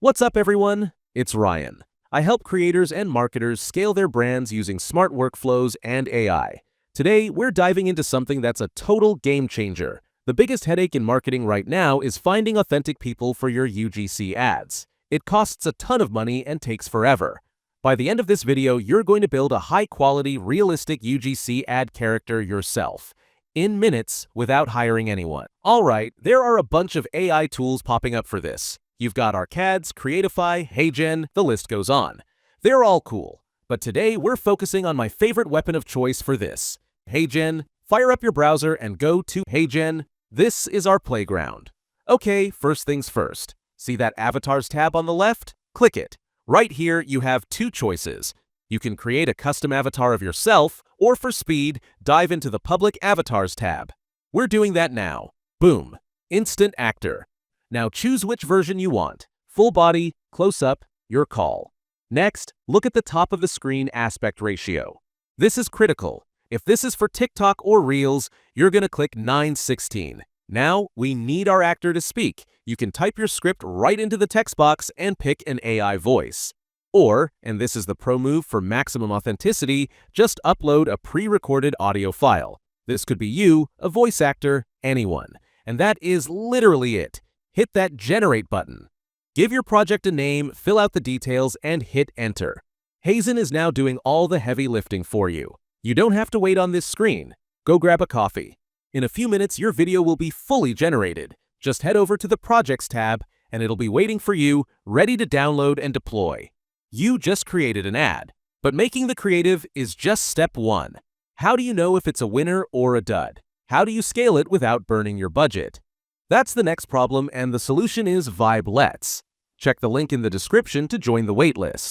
What's up, everyone? It's Ryan. I help creators and marketers scale their brands using smart workflows and AI. Today, we're diving into something that's a total game changer. The biggest headache in marketing right now is finding authentic people for your UGC ads. It costs a ton of money and takes forever. By the end of this video, you're going to build a high-quality, realistic UGC ad character yourself, in minutes, without hiring anyone. Alright, there are a bunch of AI tools popping up for this. You've got Arcads, Creatify, HeyGen, the list goes on. They're all cool, but today we're focusing on my favorite weapon of choice for this. HeyGen. Fire up your browser and go to HeyGen. This is our playground. Okay, first things first. See that Avatars tab on the left? Click it. Right here, you have two choices. You can create a custom avatar of yourself, or for speed, dive into the Public Avatars tab. We're doing that now. Boom. Instant Actor. Now choose which version you want. Full body, close-up, your call. Next, look at the top of the screen aspect ratio. This is critical. If this is for TikTok or Reels, you're going to click 9:16. Now, we need our actor to speak. You can type your script right into the text box and pick an AI voice. Or, and this is the pro move for maximum authenticity, just upload a pre-recorded audio file. This could be you, a voice actor, anyone. And that is literally it. Hit that Generate button. Give your project a name, fill out the details, and hit Enter. HeyGen is now doing all the heavy lifting for you. You don't have to wait on this screen. Go grab a coffee. In a few minutes, your video will be fully generated. Just head over to the Projects tab, and it'll be waiting for you, ready to download and deploy. You just created an ad, but making the creative is just step one. How do you know if it's a winner or a dud? How do you scale it without burning your budget? That's the next problem, and the solution is Vibelets. Check the link in the description to join the waitlist.